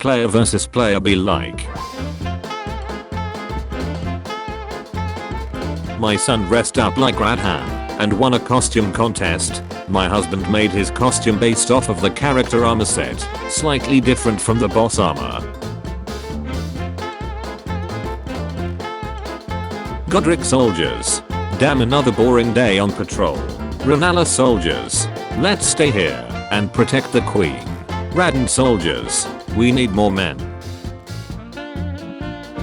Player versus player be like. My son dressed up like Radham and won a costume contest. My husband made his costume based off of the character armor set, slightly different from the boss armor. Godric soldiers. Damn, another boring day on patrol. Renala soldiers. Let's stay here and protect the queen. Radin soldiers. We need more men.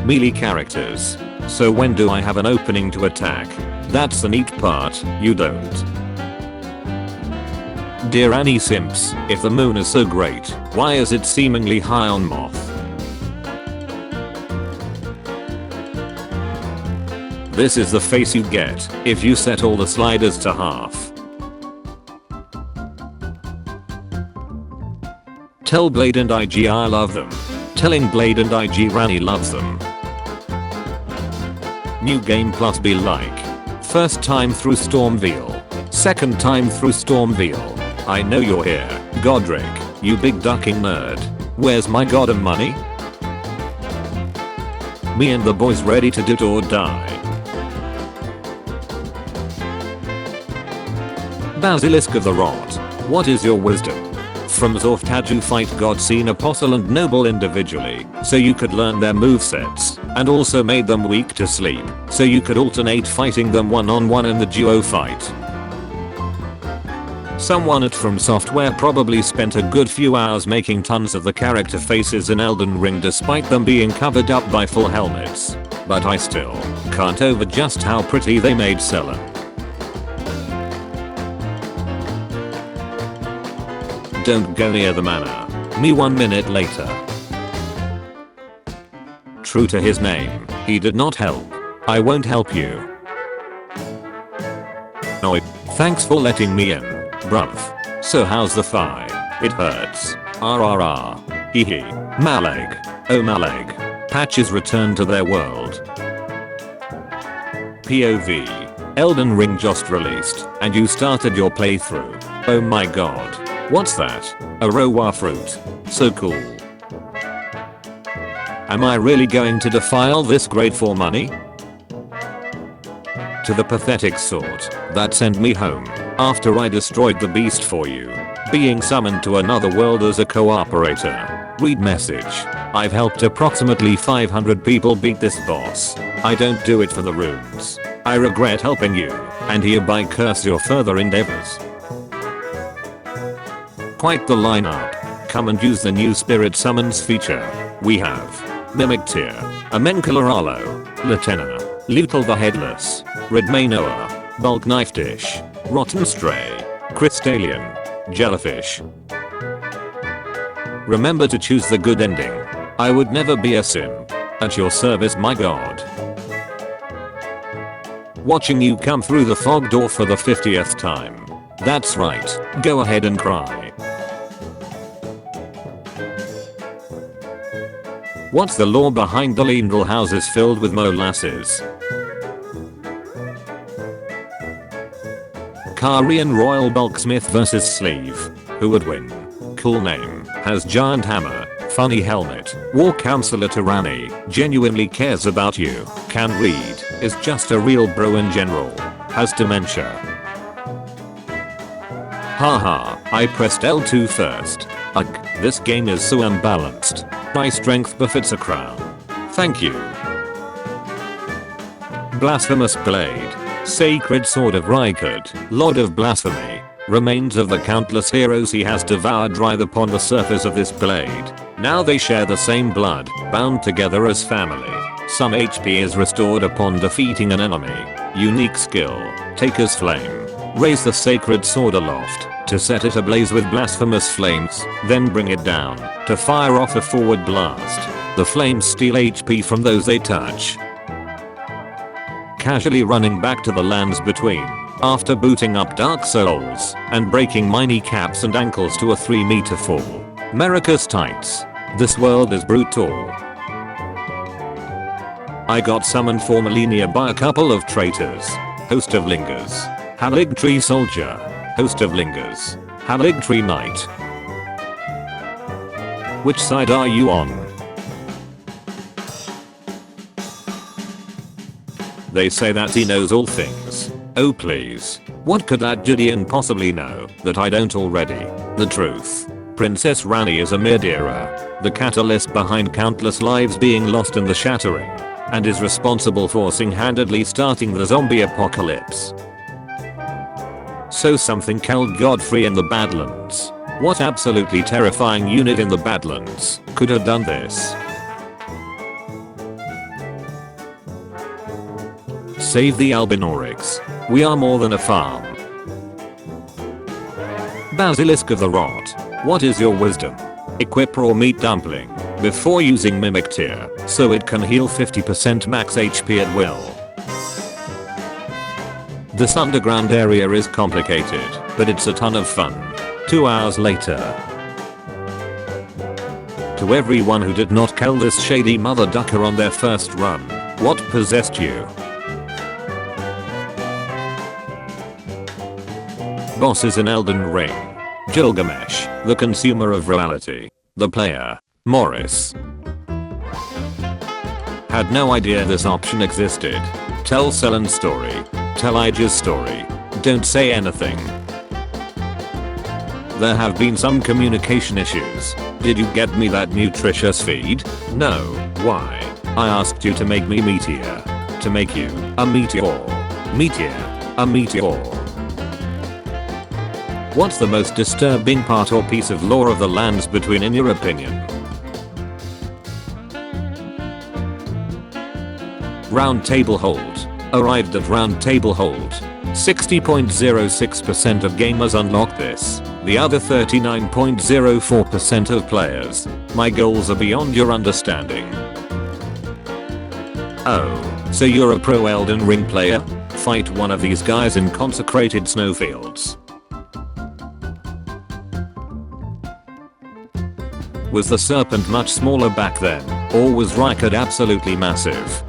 Melee characters. So when do I have an opening to attack? That's the neat part, you don't. Dear Annie Simps, if the moon is so great, why is it seemingly high on moth? This is the face you get if you set all the sliders to half. Tell Blade and IG I love them. Telling Blade and IG Rani loves them. New game plus be like. First time through Stormveil. Second time through Stormveil. I know you're here, Godric, you big ducking nerd. Where's my god of money? Me and the boys ready to do it or die. Basilisk of the Rot. What is your wisdom? From Zorth had you fight God, seen Apostle and Noble individually, so you could learn their movesets, and also made them weak to sleep, so you could alternate fighting them one-on-one in the duo fight. Someone at From Software probably spent a good few hours making tons of the character faces in Elden Ring despite them being covered up by full helmets. But I still can't over just how pretty they made Selen. Don't go near the manor. Me 1 minute later. True to his name, he did not help. I won't help you. Oi, thanks for letting me in, bruv. So how's the thigh? It hurts. RRR. Hee hee. Maleg. Oh Maleg. Patches return to their world. POV. Elden Ring just released, and you started your playthrough. Oh my god. What's that? A Rowa fruit. So cool. Am I really going to defile this grade for money? To the pathetic sort that sent me home after I destroyed the beast for you. Being summoned to another world as a cooperator. Read message. I've helped approximately 500 people beat this boss. I don't do it for the runes. I regret helping you, and hereby curse your further endeavors. Quite the lineup. Come and use the new Spirit Summons feature. We have Mimic Tear, Amenkalaralo, Latena, Lutal the Headless, Redmanoa, Bulk Knife Dish, Rotten Stray, Crystallian, Jellyfish. Remember to choose the good ending. I would never be a simp. At your service, my god. Watching you come through the fog door for the 50th time. That's right, go ahead and cry. What's the lore behind the Lindel houses filled with molasses? Karian Royal Bulksmith vs Sleeve. Who would win? Cool name. Has giant hammer. Funny helmet. War counselor Tyranny. Genuinely cares about you. Can read. Is just a real bro in general. Has dementia. Haha, I pressed L2 first. Ugh, this game is so unbalanced. My strength befits a crown. Thank you. Blasphemous Blade. Sacred Sword of Rykard, Lord of Blasphemy. Remains of the countless heroes he has devoured writhe upon the surface of this blade. Now they share the same blood, bound together as family. Some HP is restored upon defeating an enemy. Unique skill. Taker's Flame. Raise the sacred sword aloft to set it ablaze with blasphemous flames, then bring it down to fire off a forward blast. The flames steal HP from those they touch. Casually running back to the lands between after booting up Dark Souls and breaking my kneecaps and ankles to a 3-meter fall. America's tights. This world is brutal. I got summoned for Millennia by a couple of traitors. Host of Lingers. Haligtree Soldier. Host of Lingers. Haligtree Knight. Which side are you on? They say that he knows all things. Oh please. What could that Gideon possibly know that I don't already? The truth. Princess Rani is a murderer, the catalyst behind countless lives being lost in the shattering, and is responsible for single-handedly starting the zombie apocalypse. So something killed Godfrey in the Badlands. What absolutely terrifying unit in the Badlands could have done this? Save the Albinaurics. We are more than a farm. Basilisk of the Rot. What is your wisdom? Equip raw meat dumpling before using mimic tier so it can heal 50% max HP at will. This underground area is complicated, but it's a ton of fun. 2 hours later. To everyone who did not kill this shady mother ducker on their first run, what possessed you? Bosses in Elden Ring. Gilgamesh, the consumer of reality. The player, Morris. Had no idea this option existed. Tell Selen's story. Tell Ija's story. Don't say anything. There have been some communication issues. Did you get me that nutritious feed? No. Why? I asked you to make me meteor. To make you a meteor. Meteor. A meteor. What's the most disturbing part or piece of lore of the lands between in your opinion? Round Table Hold. Arrived at Round Table Hold. 60.06% of gamers unlock this. The other 39.04% of players. My goals are beyond your understanding. Oh, so you're a pro Elden Ring player? Fight one of these guys in consecrated snowfields. Was the serpent much smaller back then, or was Rykard absolutely massive?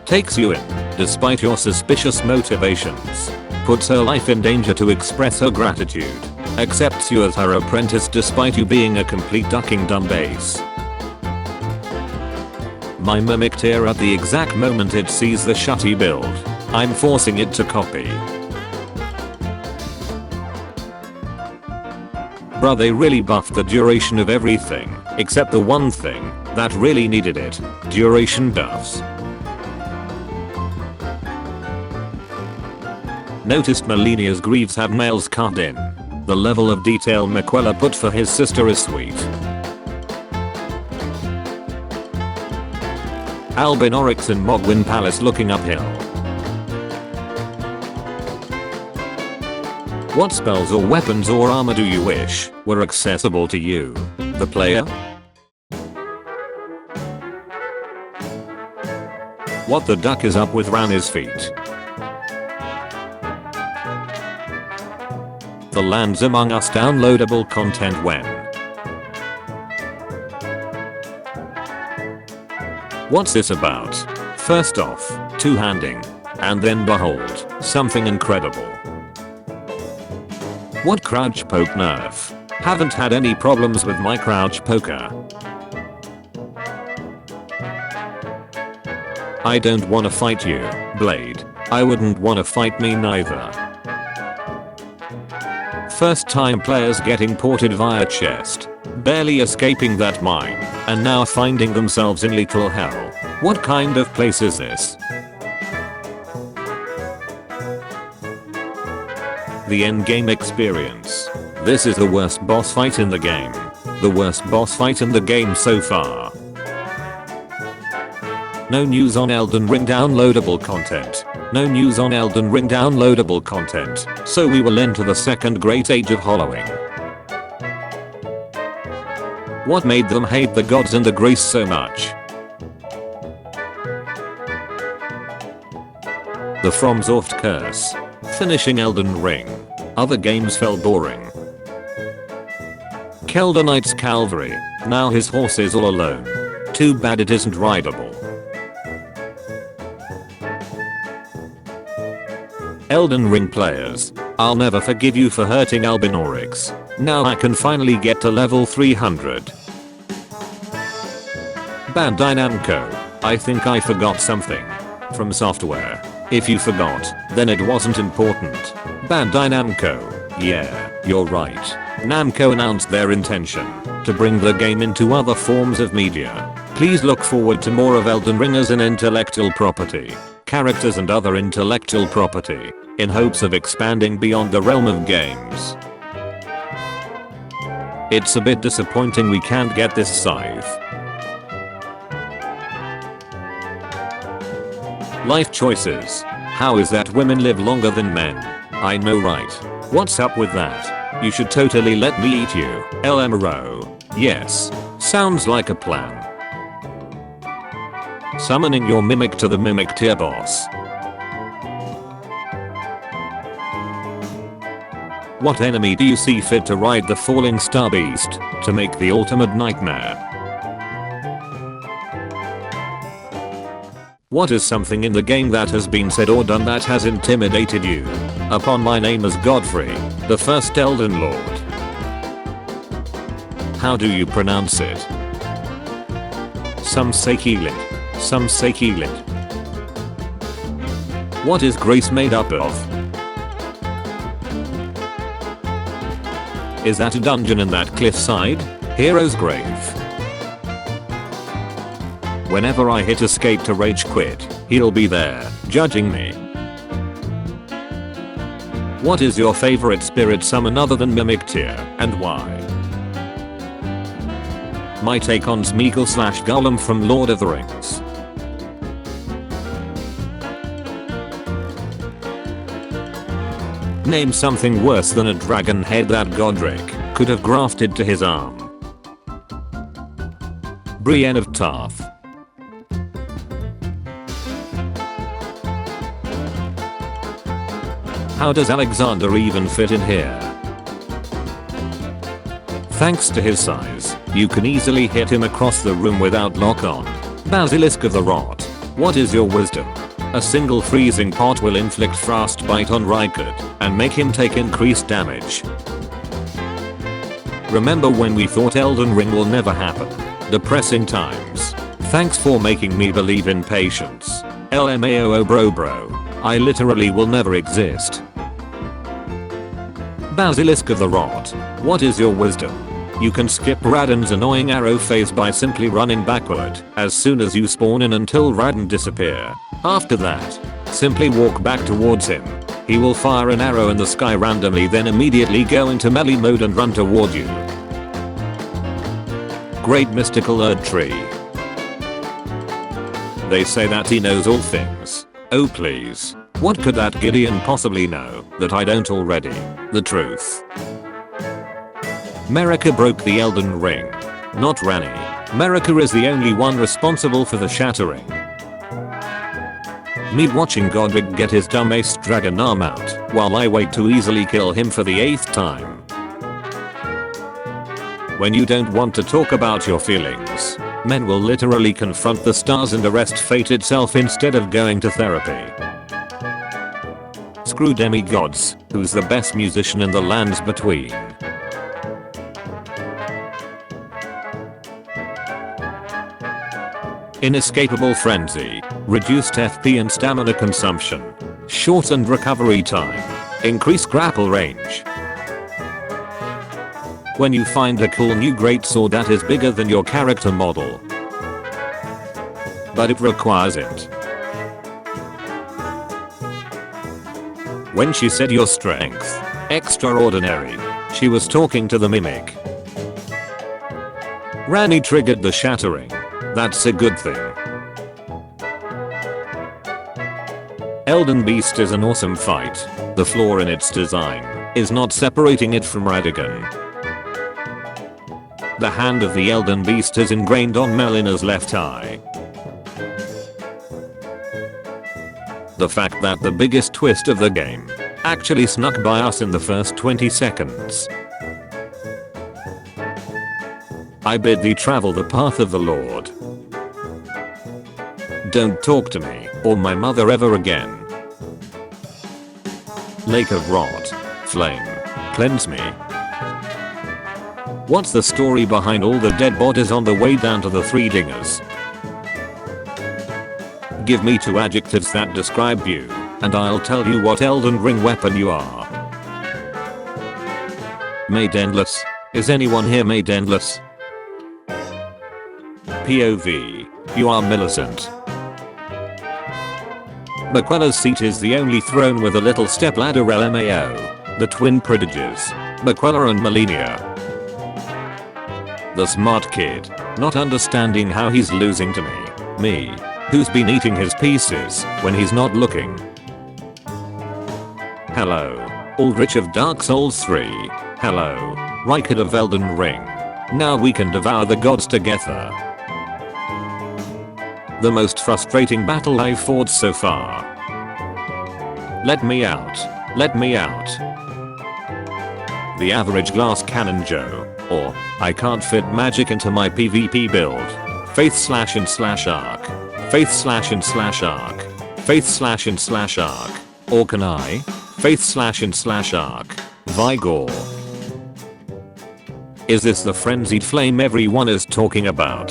Takes you in, despite your suspicious motivations. Puts her life in danger to express her gratitude. Accepts you as her apprentice despite you being a complete ducking dumbass. My mimicked here at the exact moment it sees the shutty build. I'm forcing it to copy. Bruh, they really buffed the duration of everything, except the one thing that really needed it. Duration buffs. Noticed Melinia's greaves have nails carved in. The level of detail Miquella put for his sister is sweet. Albinaurics in Mogwin Palace looking uphill. What spells or weapons or armor do you wish were accessible to you, the player? What the duck is up with Rani's feet? The Lands Among Us downloadable content when? What's this about? First off, two-handing. And then behold, something incredible. What crouch poke nerf? Haven't had any problems with my crouch poker. I don't wanna fight you, Blade. I wouldn't wanna fight me neither. First time players getting ported via chest. Barely escaping that mine, and now finding themselves in literal hell. What kind of place is this? The endgame experience. This is the worst boss fight in the game. The worst boss fight in the game so far. No news on Elden Ring downloadable content. No news on Elden Ring downloadable content, so we will enter the second great age of hollowing. What made them hate the gods and the grace so much? The FromSoft curse. Finishing Elden Ring. Other games felt boring. Kelder Knight's Calvary. Now his horse is all alone. Too bad it isn't rideable. Elden Ring players. I'll never forgive you for hurting Albinorix. Now I can finally get to level 300. Bandai Namco. I think I forgot something. From software. If you forgot, then it wasn't important. Bandai Namco. Yeah, you're right. Namco announced their intention to bring the game into other forms of media. Please look forward to more of Elden Ring as an intellectual property, characters and other intellectual property, in hopes of expanding beyond the realm of games. It's a bit disappointing we can't get this scythe. Life choices. How is that women live longer than men? I know, right? What's up with that? You should totally let me eat you, LMRO. Yes. Sounds like a plan. Summoning your mimic to the mimic tier boss. What enemy do you see fit to ride the falling star beast to make the ultimate nightmare? What is something in the game that has been said or done that has intimidated you? Upon my name is Godfrey, the first Elden Lord. How do you pronounce it? Some say Keelit. Some say Keelit. What is grace made up of? Is that a dungeon in that cliffside? Hero's grave. Whenever I hit escape to rage quit, he'll be there, judging me. What is your favorite spirit summon other than Mimic tier, and why? My take on Smeagol / Gollum from Lord of the Rings. Name something worse than a dragon head that Godric could have grafted to his arm. Brienne of Tarth. How does Alexander even fit in here? Thanks to his size, you can easily hit him across the room without lock on. Basilisk of the Rot. What is your wisdom? A single freezing pot will inflict frostbite on Rykard and make him take increased damage. Remember when we thought Elden Ring will never happen? Depressing times. Thanks for making me believe in patience. LMAO bro. I literally will never exist. Basilisk of the Rot. What is your wisdom? You can skip Radon's annoying arrow phase by simply running backward as soon as you spawn in until Radon disappear. After that, simply walk back towards him. He will fire an arrow in the sky randomly, then immediately go into melee mode and run toward you. Great mystical Erd tree. They say that he knows all things. Oh please. What could that Gideon possibly know that I don't already? The truth. Merika broke the Elden Ring. Not Ranni. Merika is the only one responsible for the shattering. Me watching Godric get his dumb ace dragon arm out while I wait to easily kill him for the 8th time. When you don't want to talk about your feelings, men will literally confront the stars and arrest fate itself instead of going to therapy. Screw demigods, who's the best musician in the lands between. Inescapable frenzy, reduced FP and stamina consumption, shortened recovery time, increased grapple range. When you find a cool new greatsword that is bigger than your character model, but it requires it. When she said your strength, extraordinary, she was talking to the mimic. Ranni triggered the shattering. That's a good thing. Elden Beast is an awesome fight. The flaw in its design is not separating it from Radagon. The hand of the Elden Beast is ingrained on Melina's left eye. The fact that the biggest twist of the game actually snuck by us in the first 20 seconds. I bid thee travel the path of the Lord. Don't talk to me or my mother ever again. Lake of Rot. flame. Cleanse me. What's the story behind all the dead bodies on the way down to the Three Dingers? Give me 2 adjectives that describe you, and I'll tell you what Elden Ring weapon you are. Made endless. Is anyone here made endless? POV. You are Millicent. Maquella's seat is the only throne with a little stepladder LMAO. The twin prodigies. Maquella and Melania. The smart kid. Not understanding how he's losing to me. Me. Who's been eating his pieces when he's not looking. Hello. Aldrich of Dark Souls 3. Hello. Rykard of Elden Ring. Now we can devour the gods together. The most frustrating battle I've fought so far. Let me out. Let me out. The average glass cannon Joe. Or, I can't fit magic into my PvP build. Faith slash and slash arc. Faith slash and slash arc. Faith slash and slash arc. Or can I? Faith slash and slash arc. Vigor. Is this the frenzied flame everyone is talking about?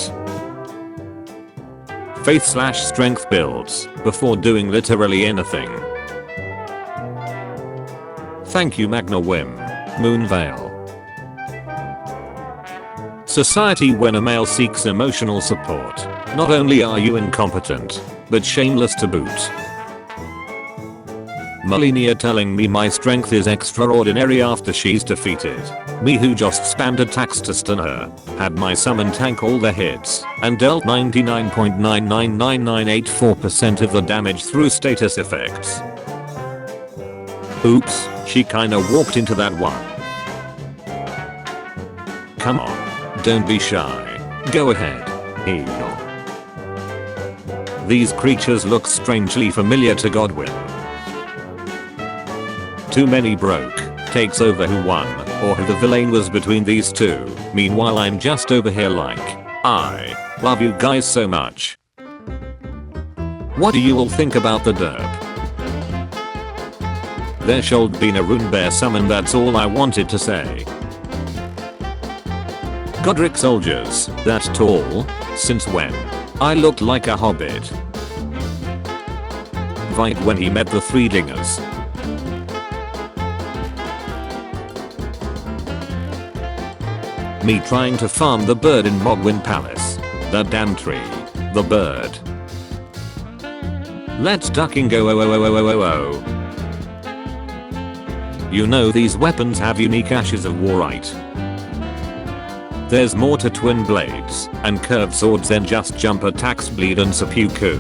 Faith slash strength builds before doing literally anything. Thank you Magna Wim. Moonveil. Society when a male seeks emotional support. Not only are you incompetent, but shameless to boot. Melania telling me my strength is extraordinary after she's defeated. Me who just spammed attacks to stun her, had my summon tank all the hits, and dealt 99.99998% of the damage through status effects. Oops, she kinda walked into that one. Come on, don't be shy. Go ahead, heal. These creatures look strangely familiar to Godwin. Too many broke, takes over who won, or who the villain was between these two. Meanwhile I'm just over here like, I love you guys so much. What do you all think about the derp? There should been a rune bear summon, that's all I wanted to say. Godric soldiers, that tall? Since when? I looked like a hobbit. Vibe when he met the Three Dingers. Me trying to farm the bird in Mogwin Palace. That damn tree. The bird. Let's ducking go oh oh oh oh oh oh. You know these weapons have unique ashes of war, right? There's more to twin blades and curved swords than just jump attacks, bleed and seppuku.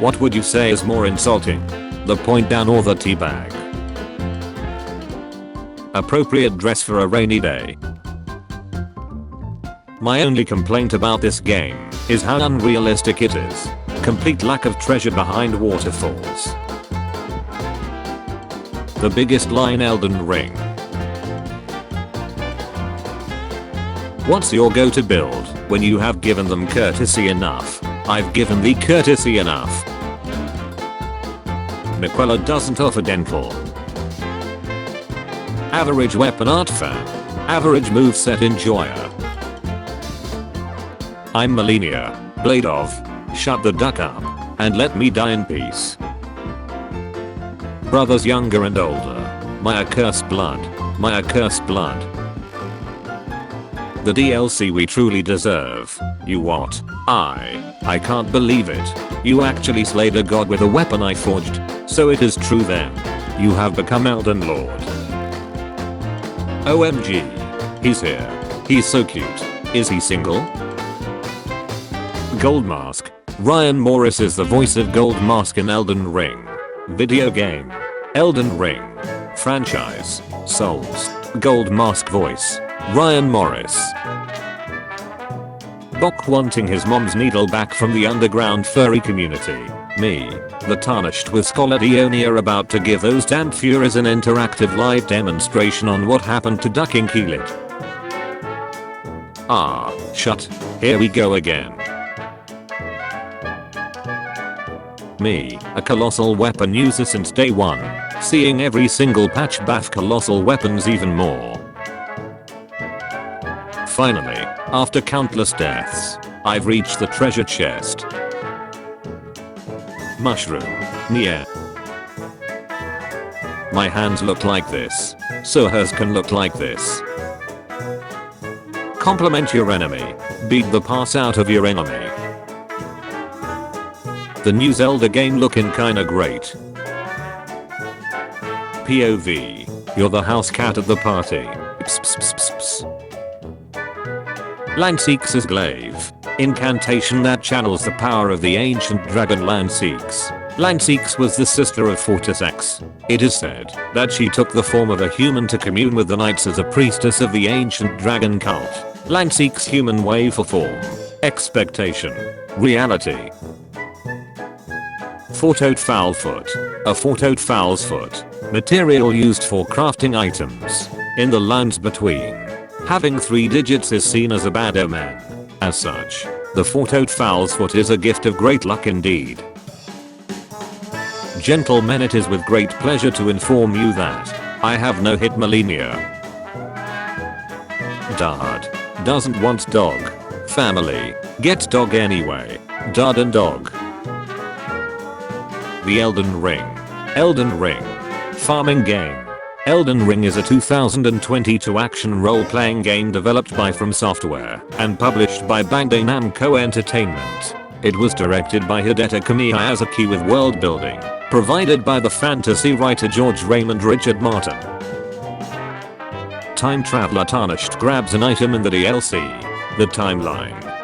What would you say is more insulting? The point down or the teabag? Appropriate dress for a rainy day. My only complaint about this game is how unrealistic it is. Complete lack of treasure behind waterfalls. The biggest lie in Elden Ring. What's your go-to build when you have given them courtesy enough? I've given thee courtesy enough. Maquella doesn't offer dental. Average weapon art fan. Average moveset enjoyer. I'm Melania, blade of. Shut the duck up and let me die in peace. Brothers younger and older. My accursed blood. My accursed blood. The DLC we truly deserve. You what? I can't believe it. You actually slayed a god with a weapon I forged. So it is true then. You have become Elden Lord. OMG. He's here. He's so cute. Is he single? Gold Mask. Ryan Morris is the voice of Gold Mask in Elden Ring. Video game. Elden Ring. Franchise. Souls. Gold Mask voice. Ryan Morris. Bok wanting his mom's needle back from the underground furry community. Me, the tarnished with Scholar Dionia about to give those damn furies an interactive live demonstration on what happened to Ducking Keelit. Ah, shut. Here we go again. Me, a colossal weapon user since day one. seeing every single patch buff colossal weapons even more. Finally, after countless deaths, I've reached the treasure chest. Mushroom. Yeah. My hands look like this, so hers can look like this. Compliment your enemy. Beat the pass out of your enemy. The new Zelda game looking kinda great. POV. You're the house cat at the party. Pss, pss, pss, pss, pss. Lanceex's glaive. Incantation that channels the power of the ancient dragon Lanceex. Lanceex was the sister of Fortis X. It is said that she took the form of a human to commune with the knights as a priestess of the ancient dragon cult. Lanceex human wave for form. Expectation. Reality. Four-toed fowl foot. A four-toed fowl's foot. Material used for crafting items. In the lines between. Having 3 digits is seen as a bad omen. As such, the four-toed fowl's foot is a gift of great luck indeed. Gentlemen, it is with great pleasure to inform you that I have no hitmania. Dad doesn't want dog. Family gets dog anyway. Dad and dog. The Elden Ring. Elden Ring. Farming game. Elden Ring is a 2022 action role-playing game developed by From Software and published by Bandai Namco Entertainment. It was directed by Hidetaka Miyazaki with world building provided by the fantasy writer George Raymond Richard Martin. Time traveler Tarnished grabs an item in the DLC. The timeline